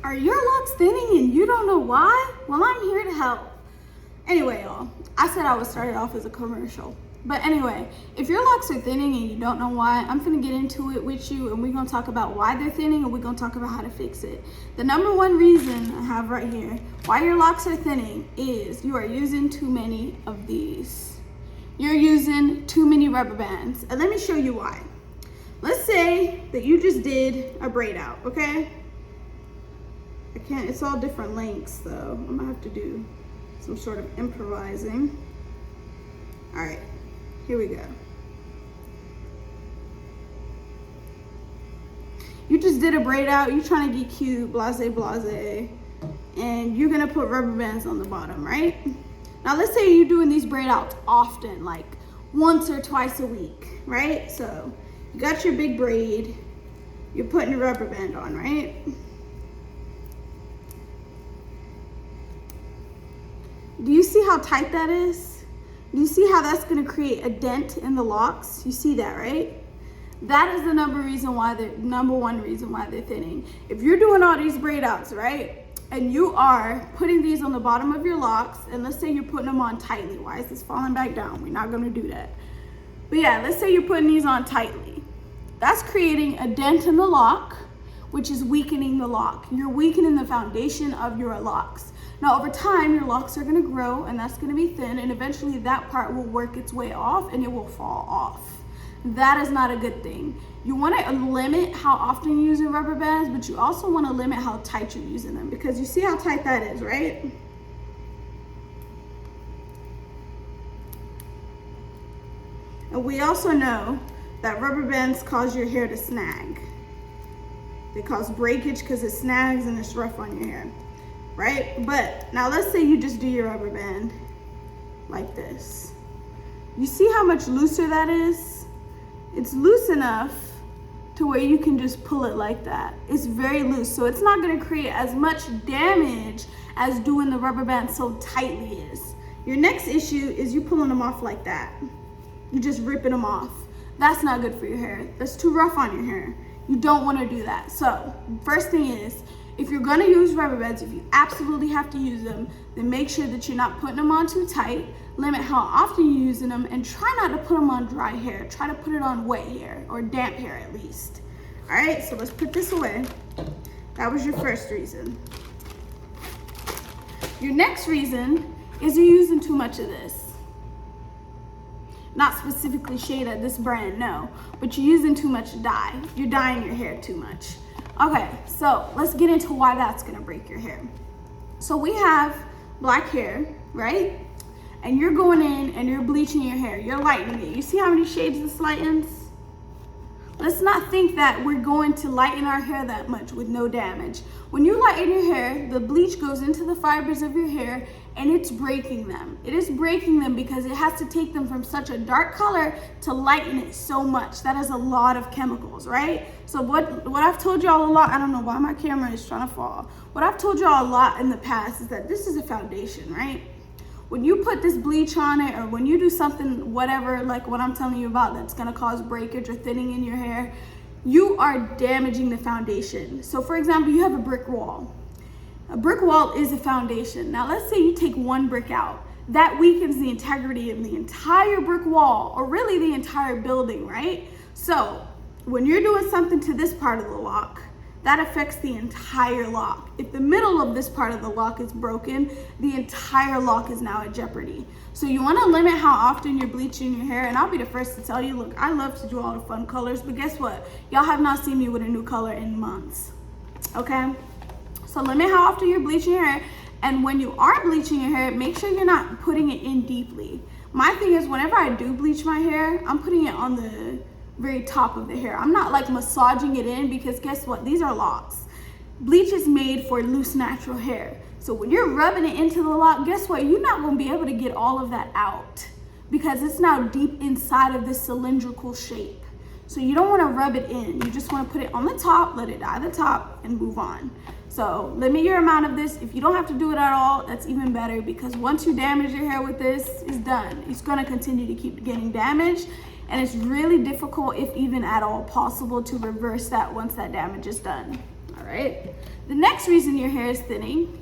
Are your locks thinning and you don't know why? Well, I'm here to help. Anyway, y'all, I said I would start it off as a commercial. But anyway, if your locks are thinning and you don't know why, I'm gonna get into it with you and we're gonna talk about why they're thinning and we're gonna talk about how to fix it. The number one reason I have right here why your locks are thinning is you are using too many of these. You're using too many rubber bands. And let me show you why. Let's say that you just did a braid out, okay? It's all different lengths though. I'm gonna have to do some sort of improvising. All right, here we go. You just did a braid out, you're trying to get cute, blase, blase, and you're gonna put rubber bands on the bottom, right? Now let's say you're doing these braid outs often, like once or twice a week, right? So you got your big braid, you're putting a rubber band on, right? Do you see how tight that is? Do you see how that's gonna create a dent in the locks? You see that, right? That is the number one reason why they're thinning. If you're doing all these braid outs, right? And you are putting these on the bottom of your locks, and let's say you're putting them on tightly. Why is this falling back down? We're not gonna do that. But yeah, let's say you're putting these on tightly. That's creating a dent in the lock, which is weakening the lock. You're weakening the foundation of your locks. Now over time, your locks are gonna grow and that's gonna be thin, and eventually that part will work its way off and it will fall off. That is not a good thing. You wanna limit how often you use your rubber bands, but you also wanna limit how tight you're using them, because you see how tight that is, right? And we also know that rubber bands cause your hair to snag. They cause breakage because it snags and it's rough on your hair. Right? But now let's say you just do your rubber band like this. You see how much looser that is? It's loose enough to where you can just pull it like that. It's very loose, so it's not gonna create as much damage as doing the rubber band so tightly is. Your next issue is you pulling them off like that. You're just ripping them off. That's not good for your hair. That's too rough on your hair. You don't wanna do that. So, first thing is, if you're gonna use rubber bands, if you absolutely have to use them, then make sure that you're not putting them on too tight, limit how often you're using them, and try not to put them on dry hair. Try to put it on wet hair, or damp hair at least. All right, so let's put this away. That was your first reason. Your next reason is you're using too much of this. Not specifically shade at this brand, no, but you're using too much dye. You're dyeing your hair too much. Okay, so let's get into why that's gonna break your hair. So we have black hair, right? And you're going in and you're bleaching your hair. You're lightening it. You see how many shades this lightens? Let's not think that we're going to lighten our hair that much with no damage. When you lighten your hair, the bleach goes into the fibers of your hair and it's breaking them. It is breaking them because it has to take them from such a dark color to lighten it so much. That is a lot of chemicals, right? So what I've told y'all a lot, I don't know why my camera is trying to fall. What I've told y'all a lot in the past is that this is a foundation, right? When you put this bleach on it, or when you do something, whatever, like what I'm telling you about, that's gonna cause breakage or thinning in your hair, you are damaging the foundation. So for example, you have a brick wall. A brick wall is a foundation. Now let's say you take one brick out. That weakens the integrity of the entire brick wall, or really the entire building, right? So when you're doing something to this part of the lock, that affects the entire lock. If the middle of this part of the lock is broken, the entire lock is now at jeopardy. So you wanna limit how often you're bleaching your hair, and I'll be the first to tell you, look, I love to do all the fun colors, but guess what? Y'all have not seen me with a new color in months, okay? So limit how often you're bleaching your hair, and when you are bleaching your hair, make sure you're not putting it in deeply. My thing is, whenever I do bleach my hair, I'm putting it on the very top of the hair. I'm not like massaging it in, because guess what? These are locks. Bleach is made for loose, natural hair. So when you're rubbing it into the lock, guess what? You're not gonna be able to get all of that out because it's now deep inside of this cylindrical shape. So you don't wanna rub it in. You just wanna put it on the top, let it dye the top, and move on. So limit your amount of this. If you don't have to do it at all, that's even better, because once you damage your hair with this, it's done. It's gonna continue to keep getting damaged. And it's really difficult, if even at all possible, to reverse that once that damage is done. All right? The next reason your hair is thinning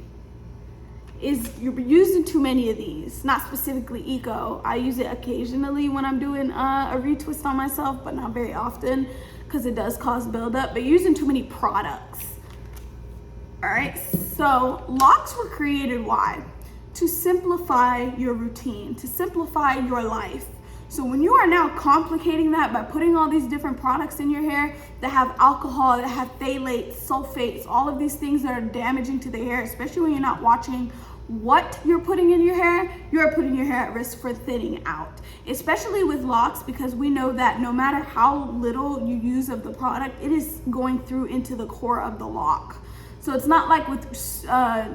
is you're using too many of these. Not specifically eco. I use it occasionally when I'm doing a retwist on myself, but not very often because it does cause buildup. But you're using too many products. All right, so locks were created, why? To simplify your routine, to simplify your life. So when you are now complicating that by putting all these different products in your hair that have alcohol, that have phthalates, sulfates, all of these things that are damaging to the hair, especially when you're not watching what you're putting in your hair, you're putting your hair at risk for thinning out. Especially with locks, because we know that no matter how little you use of the product, it is going through into the core of the lock. So it's not like with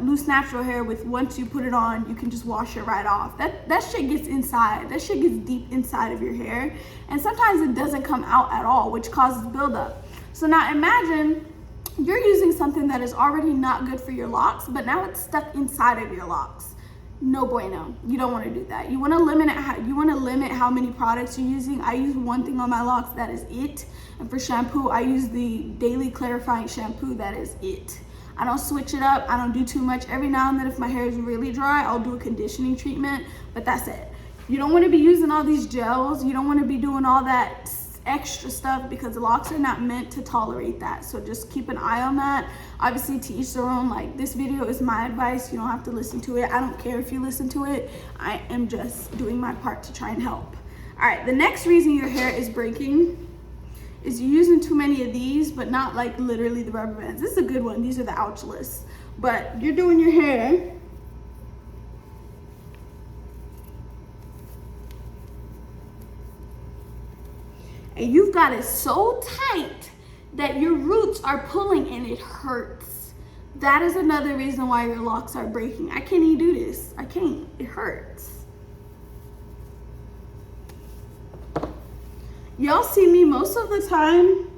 loose natural hair with once you put it on, you can just wash it right off. That shit gets inside. That shit gets deep inside of your hair. And sometimes it doesn't come out at all, which causes buildup. So now imagine you're using something that is already not good for your locks, but now it's stuck inside of your locks. No bueno. You don't want to do that. You want to limit how many products you're using. I use one thing on my locks, that is it. And for shampoo, I use the daily clarifying shampoo, that is it. I don't switch it up. I don't do too much. Every now and then if my hair is really dry, I'll do a conditioning treatment, but that's it. You don't want to be using all these gels. You don't want to be doing all that extra stuff because the locks are not meant to tolerate that. So just keep an eye on that. Obviously, to each their own. Like, this video is my advice. You don't have to listen to it. I don't care if you listen to it. I am just doing my part to try and help. All right, the next reason your hair is breaking is you're using too many of these, but not like literally the rubber bands. This is a good one. These are the ouchless. But you're doing your hair and you've got it so tight that your roots are pulling and it hurts. That is another reason why your locks are breaking. I can't even do this. I can't. It hurts. Y'all see me most of the time.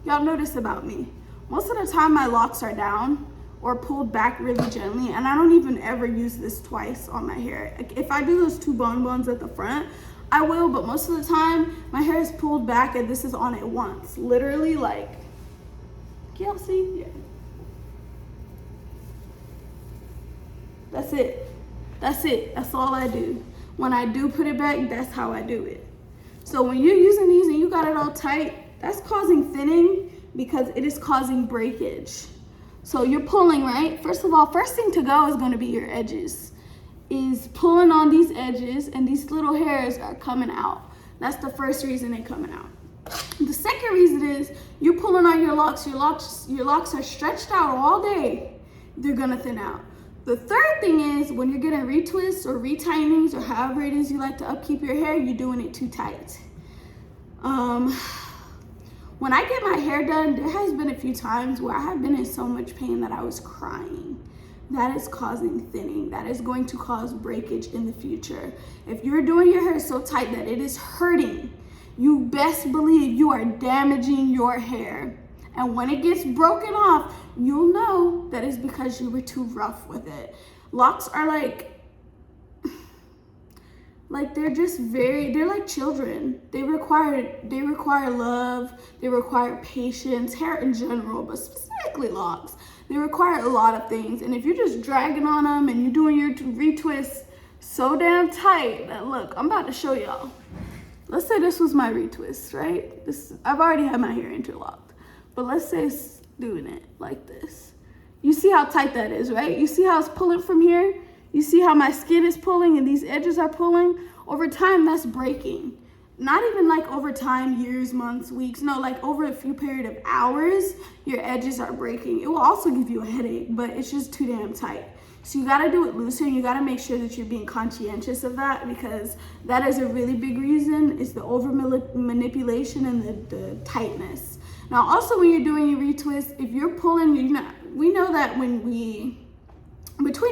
Y'all notice about me. Most of the time my locks are down or pulled back really gently, and I don't even ever use this twice on my hair. If I do those two bonbons at the front, I will, but most of the time my hair is pulled back and this is on it once. Literally, like, can y'all see? Yeah. That's it. That's it. That's all I do. When I do put it back, that's how I do it. So when you're using these and you got it all tight, that's causing thinning because it is causing breakage. So you're pulling, right? First of all, first thing to go is going to be your edges. Is pulling on these edges and these little hairs are coming out. That's the first reason they're coming out. The second reason is you're pulling on your locks. Your locks are stretched out all day. They're going to thin out. The third thing is when you're getting retwists or retinings or however it is you like to upkeep your hair, you're doing it too tight. When I get my hair done, there has been a few times where I have been in so much pain that I was crying. That is causing thinning. That is going to cause breakage in the future. If you're doing your hair so tight that it is hurting, you best believe you are damaging your hair. And when it gets broken off, you'll know that it's because you were too rough with it. Locks are like they're just they're like children. They require love, they require patience, hair in general, but specifically locks. They require a lot of things. And if you're just dragging on them and you're doing your retwist so damn tight that, look, I'm about to show y'all. Let's say this was my retwist, right? I've already had my hair interlocked. But let's say it's doing it like this. You see how tight that is, right? You see how it's pulling from here? You see how my skin is pulling and these edges are pulling? Over time, that's breaking. Not even like over time, years, months, weeks. No, like over a few period of hours, your edges are breaking. It will also give you a headache, but it's just too damn tight. So you gotta do it looser, and you gotta make sure that you're being conscientious of that, because that is a really big reason. It's the over manipulation and the tightness. Now, also when you're doing your retwist, if you're pulling, we know that between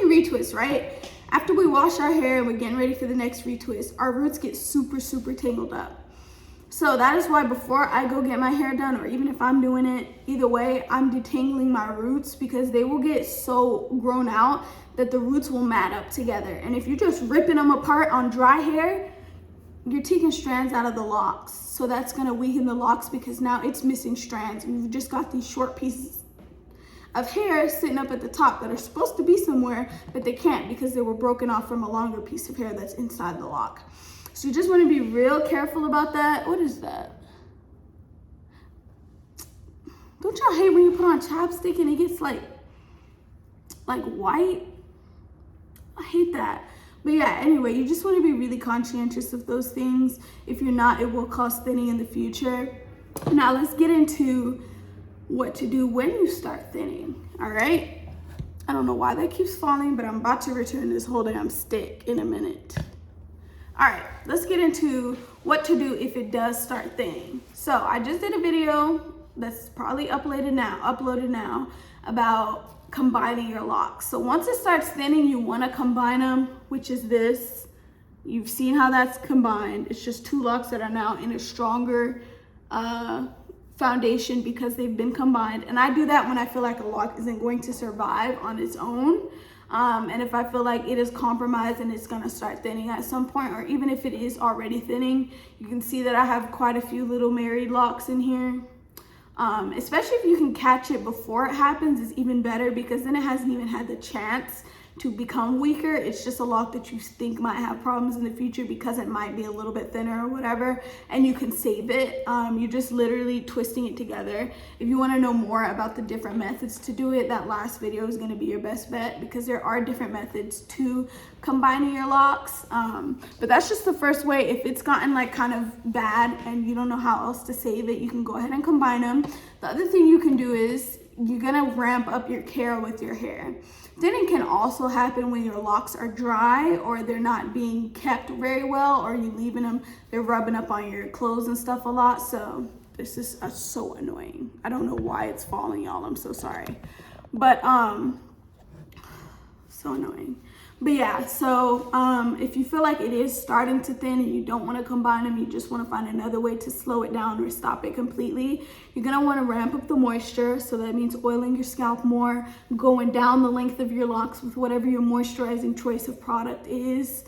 retwists, right? After we wash our hair and we're getting ready for the next retwist, our roots get super, super tangled up. So that is why before I go get my hair done, or even if I'm doing it, either way, I'm detangling my roots, because they will get so grown out that the roots will mat up together. And if you're just ripping them apart on dry hair, you're taking strands out of the locks. So that's gonna weaken the locks because now it's missing strands. You've just got these short pieces of hair sitting up at the top that are supposed to be somewhere, but they can't because they were broken off from a longer piece of hair that's inside the lock. So you just wanna be real careful about that. What is that? Don't y'all hate when you put on chapstick and it gets like white? I hate that. But yeah, anyway, you just want to be really conscientious of those things. If you're not, it will cause thinning in the future. Now let's get into what to do when you start thinning, all right? I don't know why that keeps falling, but I'm about to return this whole damn stick in a minute. All right, let's get into what to do if it does start thinning. So I just did a video that's probably uploaded now about combining your locks. So once it starts thinning, you want to combine them, which is this. You've seen how that's combined. It's just two locks that are now in a stronger foundation because they've been combined. And I do that when I feel like a lock isn't going to survive on its own. And if I feel like it is compromised and it's gonna start thinning at some point, or even if it is already thinning, you can see that I have quite a few little married locks in here. Especially if you can catch it before it happens, is even better because then it hasn't even had the chance to become weaker. It's just a lock that you think might have problems in the future because it might be a little bit thinner or whatever, and you can save it. You're just literally twisting it together. If you want to know more about the different methods to do it, that last video is going to be your best bet because there are different methods to combining your locks. But that's just the first way. If it's gotten like kind of bad and you don't know how else to save it, you can go ahead and combine them. The other thing you can do is you're gonna ramp up your care with your hair. Thinning can also happen when your locks are dry or they're not being kept very well, or you leaving them, they're rubbing up on your clothes and stuff a lot. So this is so annoying. I don't know why it's falling, y'all. I'm so sorry. But so annoying. But yeah, so if you feel like it is starting to thin and you don't want to combine them, you just want to find another way to slow it down or stop it completely, you're going to want to ramp up the moisture. So that means oiling your scalp more, going down the length of your locks with whatever your moisturizing choice of product is,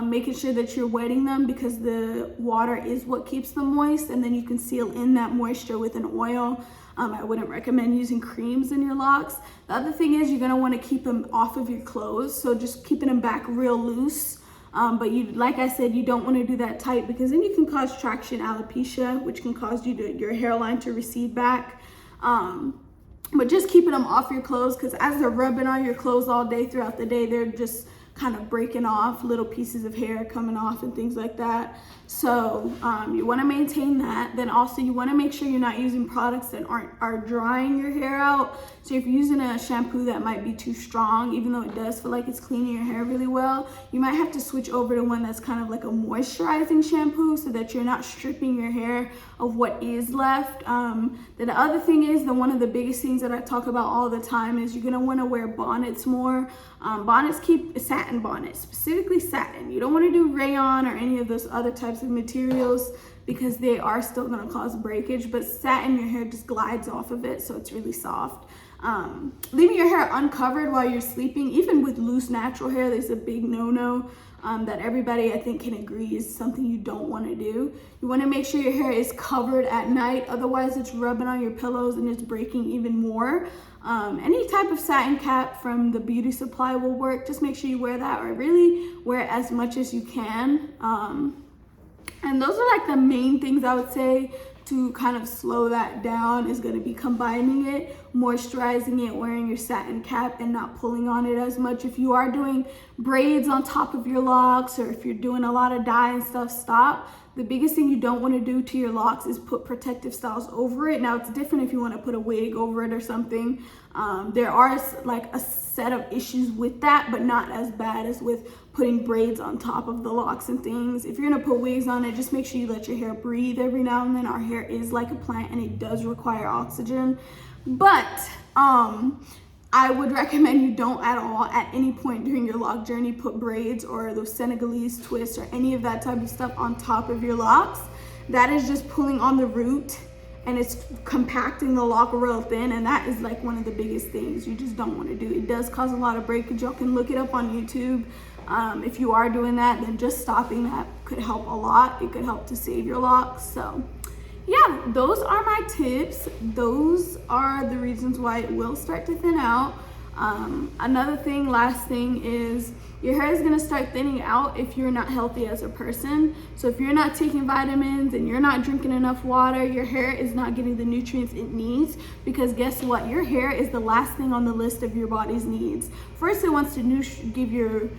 making sure that you're wetting them because the water is what keeps them moist, and then you can seal in that moisture with an oil. I wouldn't recommend using creams in your locks. The other thing is you're gonna wanna keep them off of your clothes, so just keeping them back real loose. But you, like I said, you don't wanna do that tight because then you can cause traction alopecia, which can cause your hairline to recede back. But just keeping them off your clothes because as they're rubbing on your clothes all day throughout the day, they're just kind of breaking off, little pieces of hair coming off and things like that. So you want to maintain that. Then also you want to make sure you're not using products that are drying your hair out. So if you're using a shampoo that might be too strong, even though it does feel like it's cleaning your hair really well, you might have to switch over to one that's kind of like a moisturizing shampoo so that you're not stripping your hair of what is left. Then the other thing is one of the biggest things that I talk about all the time is you're going to want to wear bonnets more. Bonnets keep satin bonnets, specifically satin. You don't want to do rayon or any of those other types of materials because they are still going to cause breakage, but satin, your hair just glides off of it, so it's really soft. Leaving your hair uncovered while you're sleeping, even with loose natural hair, there's a big no-no that everybody I think can agree is something you don't want to do. You want to make sure your hair is covered at night, otherwise it's rubbing on your pillows and it's breaking even more. Any type of satin cap from the beauty supply will work. Just make sure you wear that, or really wear it as much as you can. And those are like the main things I would say to kind of slow that down is going to be combining it, moisturizing it, wearing your satin cap and not pulling on it as much. If you are doing braids on top of your locks, or if you're doing a lot of dye and stuff, stop. The biggest thing you don't want to do to your locks is put protective styles over it. Now it's different if you want to put a wig over it or something. There are like a set of issues with that, but not as bad as with putting braids on top of the locks and things. If you're gonna put wigs on it, just make sure you let your hair breathe every now and then. Our hair is like a plant and it does require oxygen. But I would recommend you don't at all at any point during your lock journey put braids or those Senegalese twists or any of that type of stuff on top of your locks. That is just pulling on the root and it's compacting the lock real thin, and that is like one of the biggest things you just don't want to do. It does cause a lot of breakage. Y'all can look it up on YouTube. If you are doing that, then just stopping that could help a lot. It could help to save your locks. So yeah, those are my tips. Those are the reasons why it will start to thin out. Another thing, last thing, is your hair is gonna start thinning out if you're not healthy as a person. So if you're not taking vitamins and you're not drinking enough water, your hair is not getting the nutrients it needs, because guess what? Your hair is the last thing on the list of your body's needs. First, it wants to give your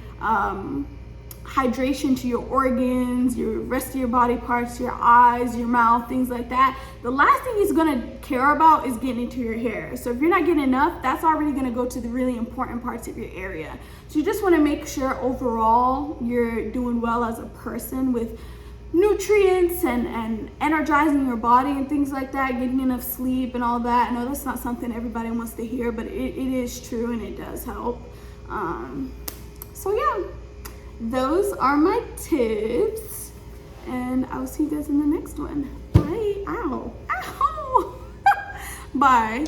hydration to your organs, your rest of your body parts, your eyes, your mouth, things like that. The last thing he's gonna care about is getting into your hair. So if you're not getting enough, that's already gonna go to the really important parts of your area. So you just wanna make sure overall you're doing well as a person with nutrients and energizing your body and things like that, getting enough sleep and all that. I know that's not something everybody wants to hear, but it is true and it does help. So yeah. Those are my tips, and I will see you guys in the next one. Bye. Ow. Ow. Bye.